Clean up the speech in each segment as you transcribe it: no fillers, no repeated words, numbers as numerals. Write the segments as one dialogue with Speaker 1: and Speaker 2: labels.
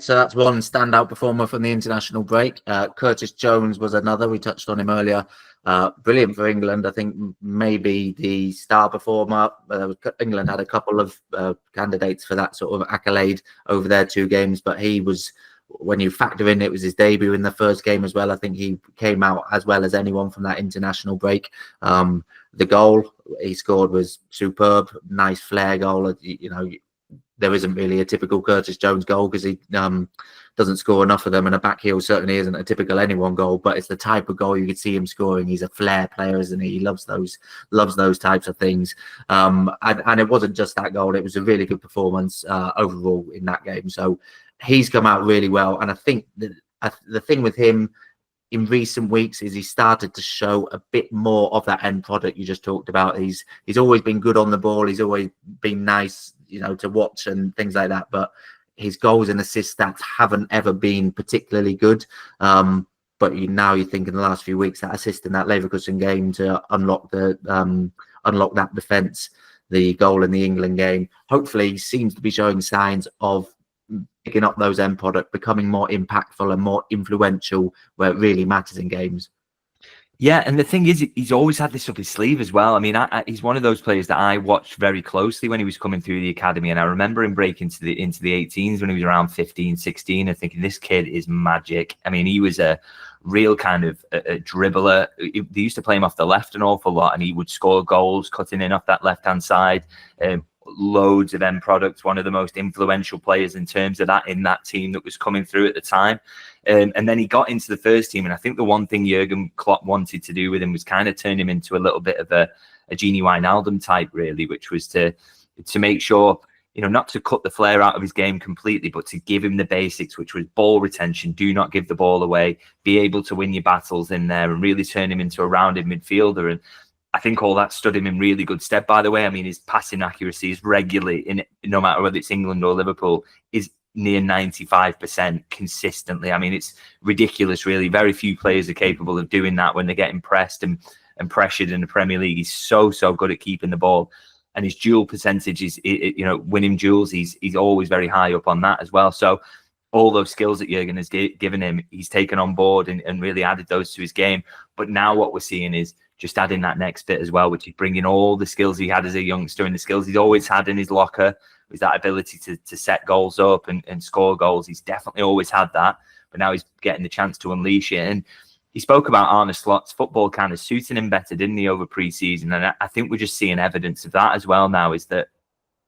Speaker 1: So that's one standout performer from the international break. Curtis Jones was another. We touched on him earlier. Brilliant for England. I think maybe the star performer. England had a couple of candidates for that sort of accolade over their 2 games, but he was, when you factor in it was his debut in the first game as well, I think he came out as well as anyone from that international break. The goal he scored was superb, nice flair goal. You know, there isn't really a typical Curtis Jones goal because he doesn't score enough of them, and a back heel certainly isn't a typical anyone goal, but it's the type of goal you could see him scoring. He's a flair player, isn't he? He loves those types of things. And it wasn't just that goal, it was a really good performance overall in that game. So he's come out really well, and I think that the thing with him in recent weeks is he started to show a bit more of that end product you just talked about. He's always been good on the ball, he's always been nice, you know, to watch and things like that, but his goals and assist stats haven't ever been particularly good. But now you think in the last few weeks, that assist in that Leverkusen game to unlock that defence, the goal in the England game, hopefully he seems to be showing signs of picking up those end product, becoming more impactful and more influential where it really matters in games.
Speaker 2: Yeah, and the thing is, he's always had this up his sleeve as well. I mean, he's one of those players that I watched very closely when he was coming through the academy, and I remember him breaking into the 18s when he was around 15, 16, and thinking, this kid is magic. I mean, he was a real kind of a dribbler. They used to play him off the left an awful lot, and he would score goals cutting in off that left-hand side. Loads of end products, one of the most influential players in terms of that in that team that was coming through at the time. And then he got into the first team, and I think the one thing Jurgen Klopp wanted to do with him was kind of turn him into a little bit of a Gini Wijnaldum type, really, which was to make sure, you know, not to cut the flair out of his game completely, but to give him the basics, which was ball retention, do not give the ball away, be able to win your battles in there, and really turn him into a rounded midfielder. And I think all that stood him in really good stead, by the way. I mean, his passing accuracy is regularly, no matter whether it's England or Liverpool, is near 95% consistently. I mean, it's ridiculous, really. Very few players are capable of doing that when they get impressed and pressured in the Premier League. He's so good at keeping the ball. And his duel percentage is, you know, winning duels, he's always very high up on that as well. So all those skills that Jurgen has given him, he's taken on board and really added those to his game. But now what we're seeing is just adding that next bit as well, which is bringing all the skills he had as a youngster and the skills he's always had in his locker, with that ability to set goals up and score goals. He's definitely always had that, but now he's getting the chance to unleash it. And he spoke about Arne Slot's football kind of suiting him better, didn't he, over pre-season? And I think we're just seeing evidence of that as well now, is that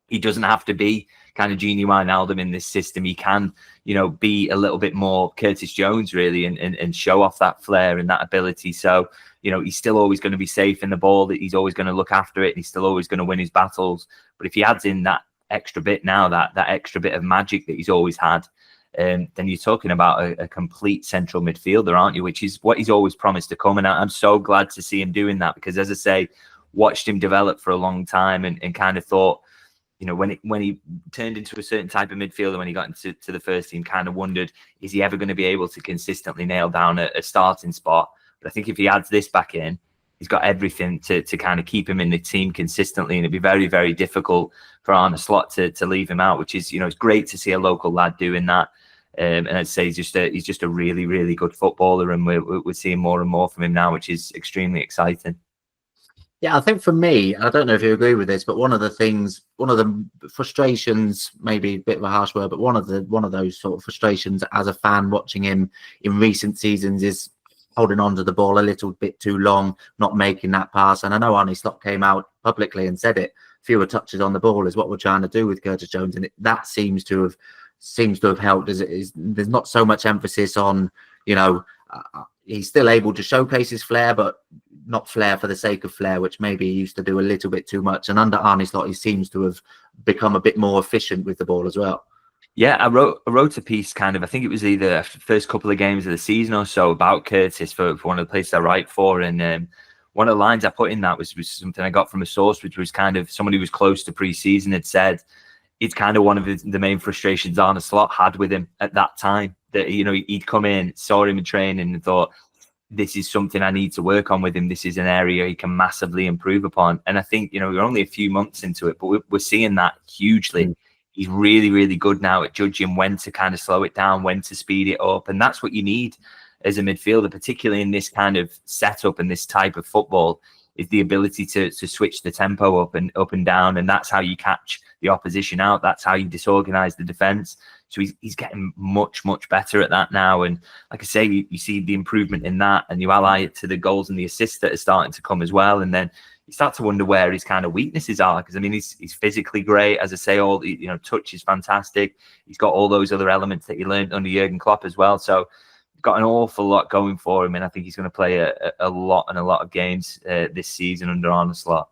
Speaker 2: he doesn't have to be kind of Gini Wijnaldum in this system. He can, you know, be a little bit more Curtis Jones, really, and show off that flair and that ability. So, you know, he's still always going to be safe in the ball, that he's always going to look after it, and he's still always going to win his battles. But if he adds in that extra bit now, that extra bit of magic that he's always had, then you're talking about a complete central midfielder, aren't you? Which is what he's always promised to come. And I'm so glad to see him doing that, because, as I say, watched him develop for a long time and kind of thought, you know, when he turned into a certain type of midfielder, when he got into the first team, kind of wondered, is he ever going to be able to consistently nail down a starting spot? But I think if he adds this back in, he's got everything to kind of keep him in the team consistently, and it'd be very, very difficult for Arne Slot to leave him out, which is, you know, it's great to see a local lad doing that. And I'd say he's just a really, really good footballer, and we're seeing more and more from him now, which is extremely exciting.
Speaker 1: Yeah, I think for me, I don't know if you agree with this, but one of the frustrations, maybe a bit of a harsh word, but one of those sort of frustrations as a fan watching him in recent seasons is holding on to the ball a little bit too long, not making that pass. And I know Arne Slot came out publicly and said it, fewer touches on the ball is what we're trying to do with Curtis Jones, and that seems to have helped. There's not so much emphasis on, you know, he's still able to showcase his flair, but not flair for the sake of flair, which maybe he used to do a little bit too much. And under Arne Slot, he seems to have become a bit more efficient with the ball as well.
Speaker 2: Yeah, I wrote a piece, kind of, I think it was either the first couple of games of the season or so, about Curtis for one of the places I write for. And one of the lines I put in that was something I got from a source, which was kind of somebody who was close to pre-season had said it's kind of one of the main frustrations Arne Slot had with him at that time. That, you know, he'd come in, saw him in training and thought, this is something I need to work on with him. This is an area he can massively improve upon. And I think, you know, we're only a few months into it, but we're seeing that hugely. he's really, really good now at judging when to kind of slow it down, when to speed it up. And that's what you need as a midfielder, particularly in this kind of setup and this type of football, is the ability to switch the tempo up and down. And that's how you catch the opposition out. That's how you disorganize the defense. So he's getting much, much better at that now. And like I say, you see the improvement in that, and you ally it to the goals and the assists that are starting to come as well. And then you start to wonder where his kind of weaknesses are. Because I mean, he's physically great. As I say, touch is fantastic. He's got all those other elements that he learned under Jurgen Klopp as well. So got an awful lot going for him, and I think he's going to play a lot of games this season under Arne Slot.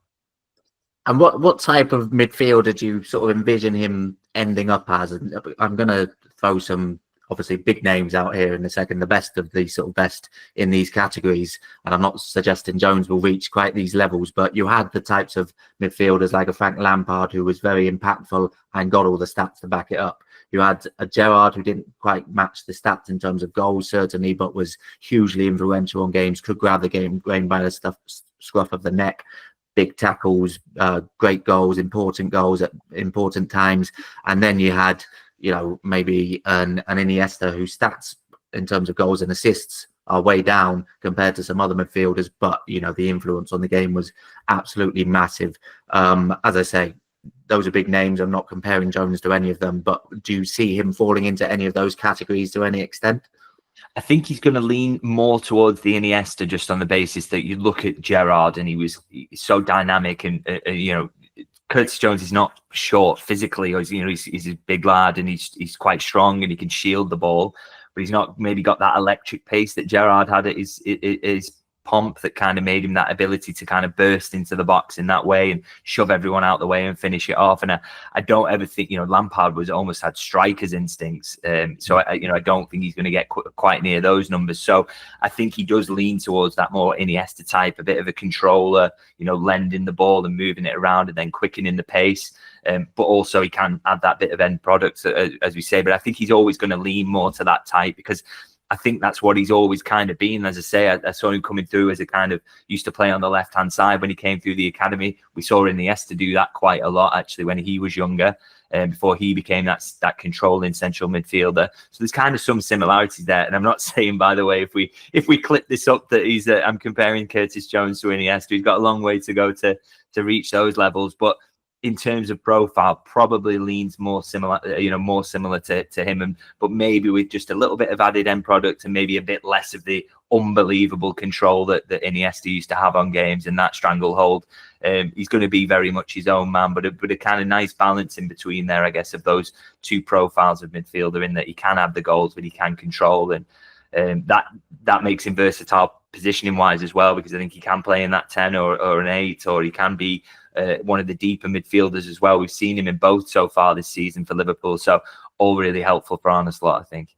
Speaker 1: And what type of midfielder do you sort of envision him ending up as? And I'm going to throw some obviously big names out here in a second, the best of the sort of best in these categories. And I'm not suggesting Jones will reach quite these levels, but you had the types of midfielders like a Frank Lampard, who was very impactful and got all the stats to back it up. You had a Gerrard who didn't quite match the stats in terms of goals, certainly, but was hugely influential on games, could grab the game by the scruff of the neck, big tackles, great goals, important goals at important times. And then you had, maybe an Iniesta whose stats in terms of goals and assists are way down compared to some other midfielders, but, the influence on the game was absolutely massive. As I say, those are big names. I'm not comparing Jones to any of them, but do you see him falling into any of those categories to any extent?
Speaker 2: I think he's going to lean more towards the Iniesta, just on the basis that you look at Gerrard and he's so dynamic, and Curtis Jones is not short physically. He's a big lad, and he's quite strong, and he can shield the ball, but he's not maybe got that electric pace that Gerrard had at his pomp that kind of made him that ability to kind of burst into the box in that way and shove everyone out the way and finish it off. And I don't ever think, Lampard almost had striker's instincts. So I don't think he's going to get quite near those numbers. So I think he does lean towards that more Iniesta type, a bit of a controller, lending the ball and moving it around and then quickening the pace. But also he can add that bit of end product, as we say. But I think he's always going to lean more to that type, because I think that's what he's always kind of been. As I say, I saw him coming through as a kind of used to play on the left-hand side when he came through the academy. We saw Iniesta do that quite a lot, actually, when he was younger, before he became that controlling central midfielder. So there's kind of some similarities there. And I'm not saying, by the way, if we clip this up, that I'm comparing Curtis Jones to Iniesta. He's got a long way to go to reach those levels. But in terms of profile, probably leans more similar to him, but maybe with just a little bit of added end product and maybe a bit less of the unbelievable control that Iniesta used to have on games and that stranglehold. He's going to be very much his own man, but a kind of nice balance in between there, I guess, of those two profiles of midfielder, in that he can have the goals, but he can control, and that makes him versatile positioning wise as well, because I think he can play in that 10 or an 8, or he can be one of the deeper midfielders as well. We've seen him in both so far this season for Liverpool, so all really helpful for Arne Slot, I think.